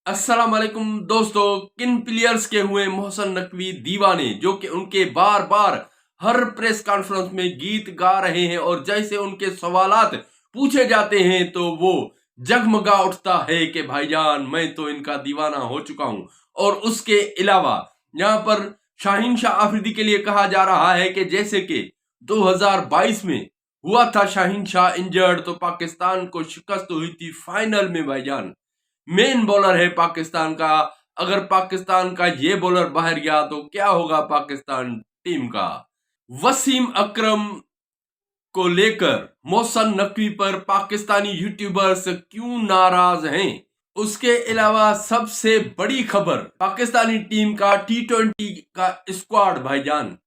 अस्सलाम वालेकुम दोस्तों। किन प्लेयर्स के हुए मोहसन नकवी दीवाने, जो कि उनके बार बार हर प्रेस कॉन्फ्रेंस में गीत गा रहे हैं और जैसे उनके सवालात पूछे जाते हैं तो वो जगमगा उठता है कि भाईजान मैं तो इनका दीवाना हो चुका हूं। और उसके अलावा यहाँ पर शाहीन शाह आफरीदी के लिए कहा जा रहा है कि जैसे कि 2022 में हुआ था, शाहीन शाह इंजर्ड तो पाकिस्तान को शिकस्त हुई थी फाइनल में। भाईजान मेन बॉलर है पाकिस्तान का, अगर पाकिस्तान का ये बॉलर बाहर गया तो क्या होगा पाकिस्तान टीम का। वसीम अकरम को लेकर मोहसन नकवी पर पाकिस्तानी यूट्यूबर्स क्यों नाराज हैं। उसके अलावा सबसे बड़ी खबर, पाकिस्तानी टीम का T20 का स्क्वाड भाईजान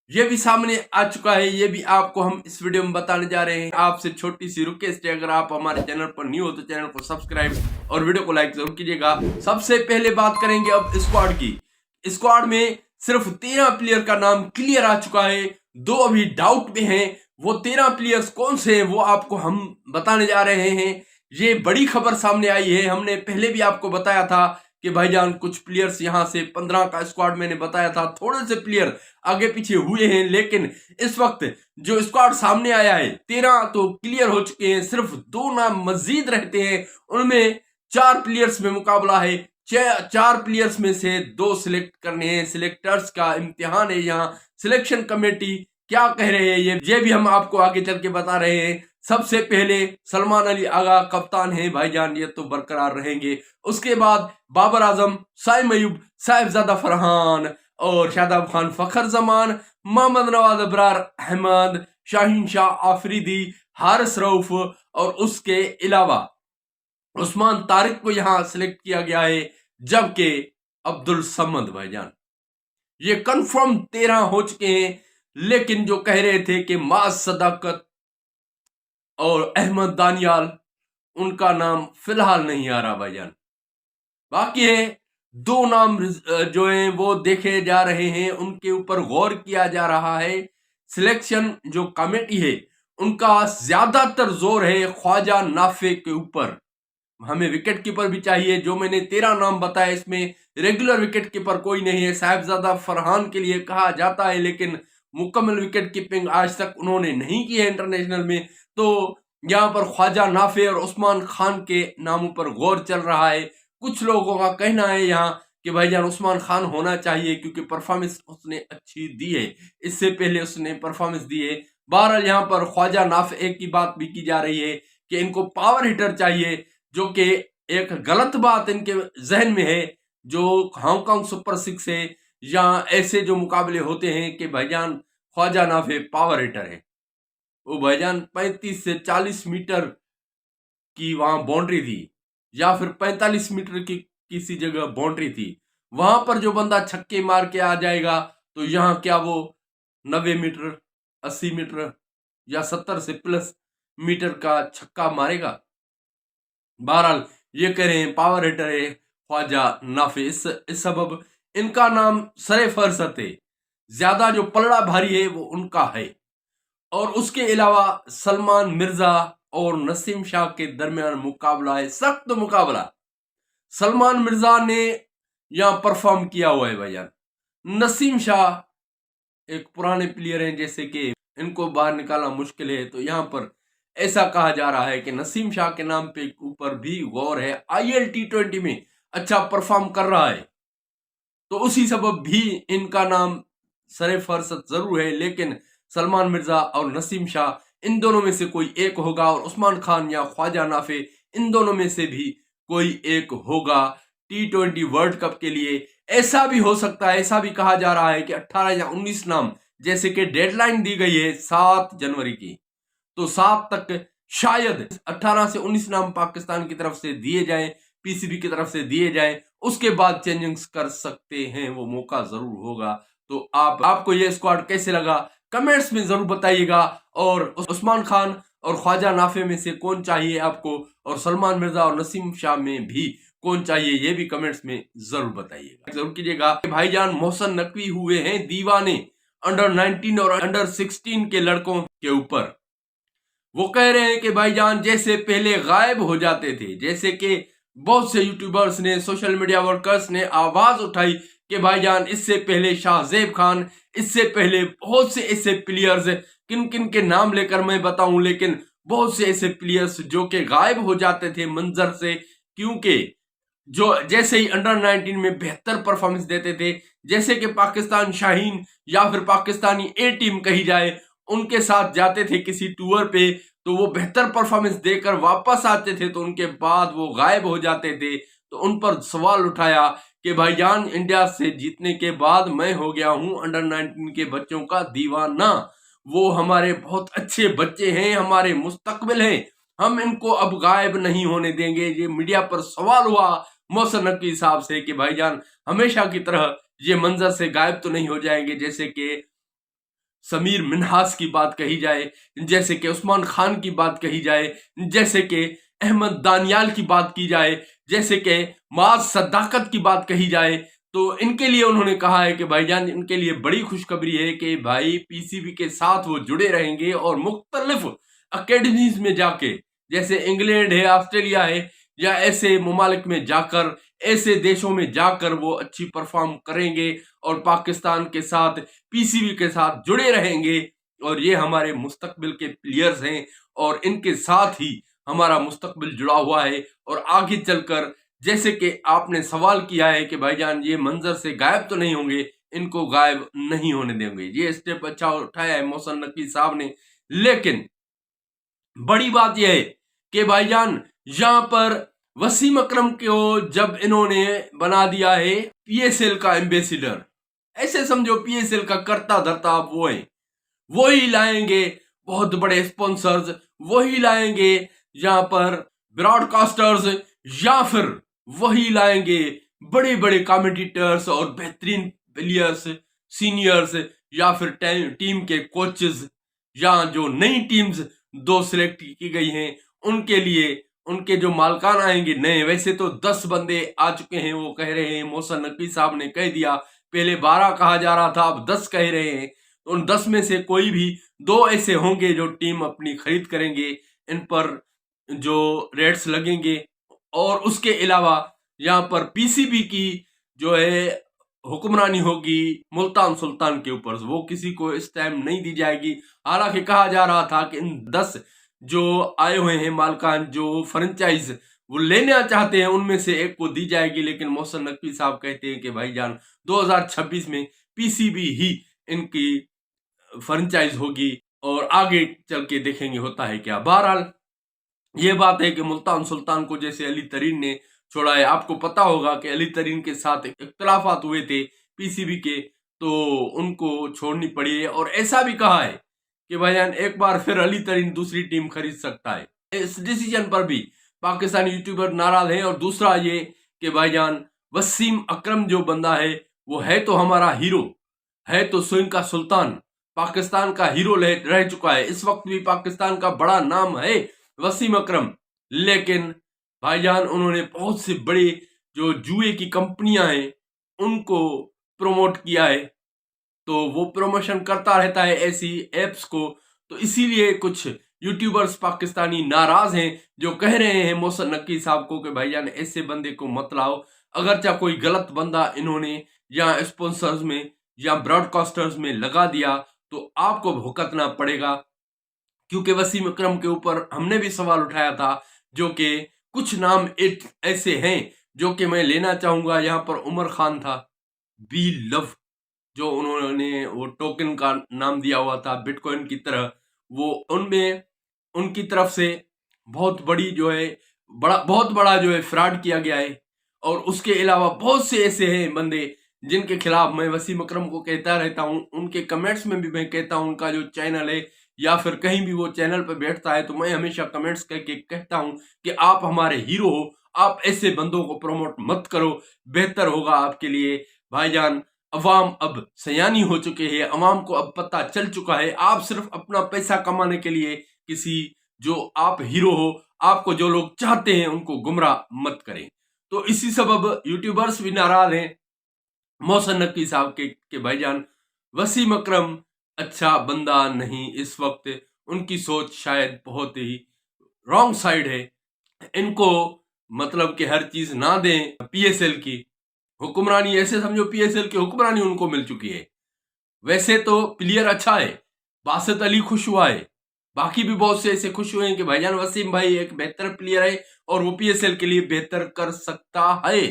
ये भी सामने आ चुका है। ये भी आपको हम इस वीडियो में बताने जा रहे हैं। आपसे छोटी सी रिक्वेस्ट है, अगर आप हमारे चैनल पर न्यू हो तो चैनल को सब्सक्राइब और वीडियो को लाइक जरूर कीजिएगा। सबसे पहले बात करेंगे अब स्क्वाड की। स्क्वाड में सिर्फ 13 प्लेयर का नाम क्लियर आ चुका है, 2 अभी डाउट में हैं। वो 13 प्लेयर्स कौन से हैं वो आपको हम बताने जा रहे हैं। ये बड़ी खबर सामने आई है। हमने पहले भी आपको बताया था कि भाईजान कुछ प्लेयर्स यहां से 15 का स्क्वाड मैंने बताया था, थोड़े से प्लेयर आगे पीछे हुए हैं, लेकिन इस वक्त जो स्क्वाड सामने आया है 13 तो क्लियर हो चुके हैं। सिर्फ 2 नाम मजीद रहते हैं, उनमें 4 प्लेयर्स में मुकाबला है। 4 प्लेयर्स में से 2 सिलेक्ट करने हैं। सिलेक्टर्स का इम्तिहान है यहाँ। सिलेक्शन कमेटी क्या कह रहे हैं ये भी हम आपको आगे चल के बता रहे हैं। सबसे पहले सलमान अली आगा कप्तान है भाईजान, ये तो बरकरार रहेंगे। उसके बाद बाबर आजम, साइम अयूब, साहिबजादा फरहान और शादाब खान फखर जमान, मोहम्मद नवाज अबरार अहमद, शाहीन शाह आफरीदी, हारिस रऊफ और उसके अलावा उस्मान तारिक को यहां सिलेक्ट किया गया है। जबकि अब्दुल समद भाईजान ये कंफर्म 13 हो चुके हैं, लेकिन जो कह रहे थे कि माज सदाकत और अहमद दानियाल, उनका नाम फिलहाल नहीं आ रहा भाईजान। बाकी है 2 नाम जो हैं वो देखे जा रहे हैं, उनके ऊपर गौर किया जा रहा है। सिलेक्शन जो कमेटी है उनका ज्यादातर जोर है ख्वाजा नाफे के ऊपर। हमें विकेट कीपर भी चाहिए। जो मैंने 13 नाम बताया इसमें रेगुलर विकेट कीपर कोई नहीं है। साहिबजादा फरहान के लिए कहा जाता है, लेकिन मुकम्मल विकेट कीपिंग आज तक उन्होंने नहीं की है इंटरनेशनल में। तो यहाँ पर ख्वाजा नाफे और उस्मान खान के नामों पर गौर चल रहा है। कुछ लोगों का कहना है यहाँ कि भाईजान उस्मान खान होना चाहिए क्योंकि परफॉर्मेंस उसने अच्छी दी है, इससे पहले उसने परफॉर्मेंस दी है। बहरहाल यहाँ पर ख्वाजा नाफे की बात भी की जा रही है कि इनको पावर हिटर चाहिए, जो कि एक गलत बात इनके जहन में है। जो हांगकांग सुपर 6 है या ऐसे जो मुकाबले होते हैं कि भाईजान ख्वाजा नाफे पावर हिटर है, वो भाईजान 35 से 40 मीटर की वहां बाउंड्री थी या फिर 45 मीटर की किसी जगह बाउंड्री थी, वहां पर जो बंदा छक्के मार के आ जाएगा तो यहाँ क्या वो 90 मीटर 80 मीटर या 70 से प्लस मीटर का छक्का मारेगा। बहरहाल ये कह रहे हैं पावर हिटर है ख्वाजा नाफे। इस सबब इनका नाम सरे फहरिस्त है। ज्यादा जो पलड़ा भारी है वो उनका है। और उसके अलावा सलमान मिर्जा और नसीम शाह के दरमियान मुकाबला है, सख्त मुकाबला। सलमान मिर्जा ने यहां परफॉर्म किया हुआ है भाईजान। नसीम शाह एक पुराने प्लेयर हैं, जैसे कि इनको बाहर निकालना मुश्किल है, तो यहां पर ऐसा कहा जा रहा है कि नसीम शाह के नाम पे ऊपर भी गौर है। IL T20 में अच्छा परफॉर्म कर रहा है, तो उसी सबब भी इनका नाम सरे फहरिस्त जरूर है। लेकिन सलमान मिर्जा और नसीम शाह इन दोनों में से कोई एक होगा, और उस्मान खान या ख्वाजा नाफे इन दोनों में से भी कोई एक होगा T20 वर्ल्ड कप के लिए। ऐसा भी हो सकता है, ऐसा भी कहा जा रहा है कि 18 या 19 नाम, जैसे कि डेडलाइन दी गई है 7 जनवरी की, तो 7 तक शायद 18 से 19 नाम पाकिस्तान की तरफ से दिए जाएं, PCB की तरफ से दिए जाएं। उसके बाद चेंजिंग्स कर सकते हैं, वो मौका जरूर होगा। तो आपको ये स्क्वाड कैसे लगा कमेंट्स में जरूर बताइएगा। और उस्मान खान और ख्वाजा नाफे में से कौन चाहिए आपको, और सलमान मिर्जा और नसीम शाह में भी कौन चाहिए, ये भी कमेंट्स में जरूर बताइएगा, जरूर कीजिएगा। भाईजान मोहसन नकवी हुए हैं दीवाने अंडर 19 और अंडर 16 के लड़कों के ऊपर। वो कह रहे हैं कि भाईजान जैसे पहले गायब हो जाते थे, जैसे कि बहुत से यूट्यूबर्स ने, सोशल मीडिया वर्कर्स ने आवाज उठाई कि भाईजान इससे पहले शाहजेब खान, इससे पहले बहुत से ऐसे प्लेयर्स, किन किन के नाम लेकर मैं बताऊं, लेकिन बहुत से ऐसे प्लेयर्स जो कि गायब हो जाते थे मंजर से, क्योंकि जो जैसे ही अंडर 19 में बेहतर परफॉर्मेंस देते थे, जैसे कि पाकिस्तान शाहीन या फिर पाकिस्तानी ए टीम कही जाए, उनके साथ जाते थे किसी टूर पे, तो वो बेहतर परफॉर्मेंस देकर वापस आते थे, तो उनके बाद वो गायब हो जाते थे। तो उन पर सवाल उठाया कि भाईजान इंडिया से जीतने के बाद मैं हो गया हूं अंडर 19 के बच्चों का दीवाना, वो हमारे बहुत अच्छे बच्चे हैं, हमारे मुस्तकबिल हैं, हम इनको अब गायब नहीं होने देंगे। ये मीडिया पर सवाल हुआ मोहसिन नकवी साहब से कि भाईजान हमेशा की तरह ये मंजर से गायब तो नहीं हो जाएंगे, जैसे कि समीर मिन्हास की बात कही जाए, जैसे कि उस्मान खान की बात कही जाए, जैसे कि अहमद दानियाल की बात की जाए, जैसे कि माज सदाकत की बात कही जाए। तो इनके लिए उन्होंने कहा है कि भाईजान इनके लिए बड़ी खुशखबरी है कि भाई पीसीबी के साथ वो जुड़े रहेंगे और मुख्तलिफ अकेडमीज में जाके, जैसे इंग्लैंड है, ऑस्ट्रेलिया है, या ऐसे ममालिक में जाकर, ऐसे देशों में जाकर वो अच्छी परफॉर्म करेंगे और पाकिस्तान के साथ, पीसीबी के साथ जुड़े रहेंगे। और ये हमारे मुस्तकबिल के प्लेयर्स हैं और इनके साथ ही हमारा मुस्तकबिल जुड़ा हुआ है। और आगे चलकर, जैसे कि आपने सवाल किया है कि भाईजान ये मंजर से गायब तो नहीं होंगे, इनको गायब नहीं होने देंगे। ये स्टेप अच्छा उठाया है मोहसिन नकवी साहब ने। लेकिन बड़ी बात यह है कि भाईजान यहां पर वसीम अकरम को जब इन्होंने बना दिया है पीएसएल का एम्बेसिडर, ऐसे समझो पीएसएल का करता धरता आप वो है, वो ही लाएंगे बहुत बड़े स्पॉन्सर्स, वही लाएंगे यहाँ पर ब्रॉडकास्टर्स, या फिर वही लाएंगे बड़े बड़े कमेंटेटर्स और बेहतरीन प्लेयर्स, सीनियर्स, या फिर टीम के कोचेस, या जो नई टीम्स दो सिलेक्ट की गई हैं उनके लिए उनके जो मालकान आएंगे नए। वैसे तो 10 बंदे आ चुके हैं, वो कह रहे हैं, मोहसिन नकवी साहब ने कह दिया, पहले 12 कहा जा रहा था, अब 10 कह रहे हैं। उन 10 में से कोई भी 2 ऐसे होंगे जो टीम अपनी खरीद करेंगे, इन पर जो रेट्स लगेंगे। और उसके अलावा यहाँ पर पीसीबी की जो है हुक्मरानी होगी मुल्तान सुल्तान के ऊपर, वो किसी को इस टाइम नहीं दी जाएगी। हालांकि कहा जा रहा था कि इन 10 जो आए हुए हैं मालकान जो फ्रेंचाइज वो लेना चाहते हैं, उनमें से एक को दी जाएगी। लेकिन मोहसिन नकवी साहब कहते हैं कि भाईजान 2026 में पीसीबी ही इनकी फ्रेंचाइज होगी और आगे चल के देखेंगे होता है क्या। बहरहाल ये बात है कि मुल्तान सुल्तान को जैसे अली तरीन ने छोड़ा है, आपको पता होगा कि अली तरीन के साथ इख्तलाफात हुए थे पीसीबी के, तो उनको छोड़नी पड़ी है। और ऐसा भी कहा है कि भाईजान एक बार फिर अली तरीन दूसरी टीम खरीद सकता है। इस डिसीजन पर भी पाकिस्तानी यूट्यूबर नाराज हैं। और दूसरा ये कि भाईजान वसीम अकरम जो बंदा है वो है तो हमारा हीरो, है तो स्विंग का सुल्तान, पाकिस्तान का हीरो रह चुका है, इस वक्त भी पाकिस्तान का बड़ा नाम है वसीम अकरम। लेकिन भाईजान उन्होंने बहुत से बड़े जो जुए की कंपनियां हैं उनको प्रमोट किया है, तो वो प्रमोशन करता रहता है ऐसी एप्स को। तो इसीलिए कुछ यूट्यूबर्स पाकिस्तानी नाराज हैं जो कह रहे हैं मोहसिन नकवी साहब को कि भाईजान ऐसे बंदे को मत लाओ। अगर चाहे कोई गलत बंदा इन्होंने या स्पॉन्सर्स में या ब्रॉडकास्टर्स में लगा दिया तो आपको भुगतना पड़ेगा। क्योंकि वसीम अकरम के ऊपर हमने भी सवाल उठाया था, जो कि कुछ नाम ऐसे हैं जो कि मैं लेना चाहूंगा। यहाँ पर उमर खान था, बी लव, जो उन्होंने वो टोकन का नाम दिया हुआ था बिटकॉइन की तरह, वो उनमें उनकी तरफ से बहुत बड़ी जो है बहुत बड़ा जो है फ्रॉड किया गया है। और उसके अलावा बहुत से ऐसे हैं बंदे जिनके खिलाफ मैं वसीम अकरम को कहता रहता हूं, उनके कमेंट्स में भी मैं कहता हूं, उनका जो चैनल है या फिर कहीं भी वो चैनल पर बैठता है तो मैं हमेशा कमेंट्स करके कहता हूं कि आप हमारे हीरो हो, आप ऐसे बंदों को प्रमोट मत करो, बेहतर होगा आपके लिए। भाईजान अवाम अब सयानी हो चुके हैं, अवाम को अब पता चल चुका है, आप सिर्फ अपना पैसा कमाने के लिए किसी जो आप हीरो हो, आपको जो लोग चाहते हैं उनको गुमराह मत करें। तो इसी सबब यूट्यूबर्स भी नाराज हैं मोहसिन नकवी साहब के भाईजान वसीम अकरम अच्छा बंदा नहीं, इस वक्त उनकी सोच शायद बहुत ही रॉन्ग साइड है। इनको मतलब कि हर चीज ना दें पीएसएल की हुक्मरानी, ऐसे समझो पीएसएल की हुक्मरानी उनको मिल चुकी है। वैसे तो प्लेयर अच्छा है, बासित अली खुश हुआ है, बाकी भी बहुत से ऐसे खुश हुए हैं कि भाईजान वसीम भाई एक बेहतर प्लेयर है और वो पीएसएल के लिए बेहतर कर सकता है।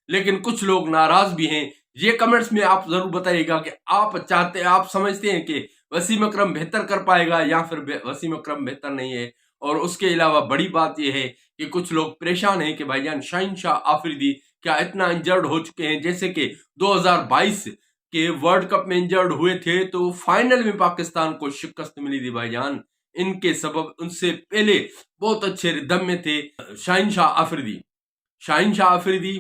लेकिन कुछ लोग नाराज भी हैं। ये कमेंट्स में आप जरूर बताइएगा कि आप समझते हैं कि वसीम अकरम बेहतर कर पाएगा या फिर वसीम अकरम बेहतर नहीं है। और उसके अलावा बड़ी बात यह है कि कुछ लोग परेशान हैं कि भाईजान शाहीन शाह आफरीदी क्या इतना इंजर्ड हो चुके हैं, जैसे कि 2022 के वर्ल्ड कप में इंजर्ड हुए थे तो फाइनल में पाकिस्तान को शिकस्त मिली थी भाईजान। इनके सबब उनसे पहले बहुत अच्छे रिदम में थे शाहीन शाह आफरीदी। शाहीन शाह आफरीदी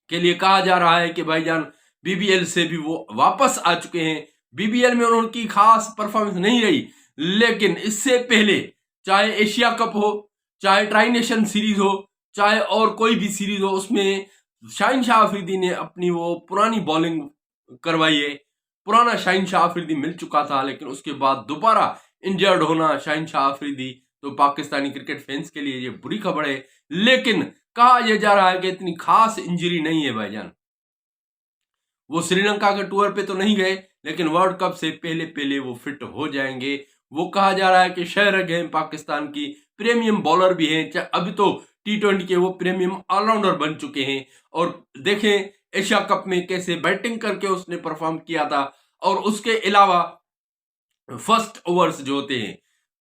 के लिए कहा जा रहा है कि भाईजान बीबीएल से भी वो वापस आ चुके हैं। बीबीएल में उनकी खास परफॉर्मेंस नहीं रही, लेकिन इससे पहले चाहे एशिया कप हो, चाहे ट्राई नेशन सीरीज हो, चाहे और कोई भी सीरीज हो, उसमें शाहीन शाह आफरीदी ने अपनी वो पुरानी बॉलिंग करवाई है। पुराना शाहीन शाह आफरीदी मिल चुका था, लेकिन उसके बाद दोबारा इंजर्ड होना शाहीन शाह आफरीदी तो पाकिस्तानी क्रिकेट फैंस के लिए ये बुरी खबर है। लेकिन कहा यह जा रहा है कि इतनी खास इंजरी नहीं है भाईजान। वो श्रीलंका के टूर पे तो नहीं गए, लेकिन वर्ल्ड कप से पहले पहले वो फिट हो जाएंगे। वो कहा जा रहा है कि शहरग हैं, पाकिस्तान की प्रीमियम बॉलर भी हैं। अभी तो T20 के वो प्रीमियम ऑलराउंडर बन चुके हैं। और देखें एशिया कप में कैसे बैटिंग करके उसने परफॉर्म किया था। और उसके अलावा फर्स्ट ओवर्स जो होते हैं,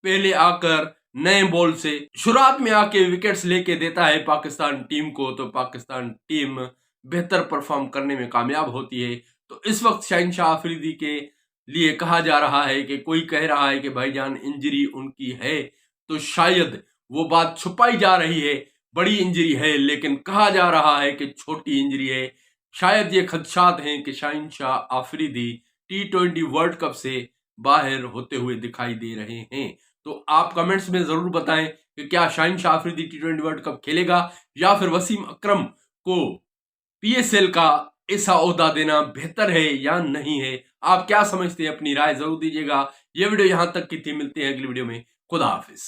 पहले आकर नए बॉल से शुरुआत में आके विकेट्स लेके देता है पाकिस्तान टीम को, तो पाकिस्तान टीम बेहतर परफॉर्म करने में कामयाब होती है। तो इस वक्त शाहीन शाह आफरीदी के लिए कहा जा रहा है कि कोई कह रहा है कि भाईजान इंजरी उनकी है, तो शायद वो बात छुपाई जा रही है, बड़ी इंजरी है, लेकिन कहा जा रहा है कि छोटी इंजरी है। शायद ये खदशात हैं कि Shaheen Shah Afridi T20 world cup से बाहर होते हुए दिखाई दे रहे हैं। तो आप कमेंट्स में जरूर बताएं कि क्या Shaheen Shah Afridi T20 world cup खेलेगा या फिर वसीम अकरम को पीएसएल का ऐसा ओहदा देना बेहतर है या नहीं है। आप क्या समझते हैं, अपनी राय जरूर दीजिएगा। ये वीडियो यहां तक की थी, मिलते हैं अगली वीडियो में। खुदा हाफिज।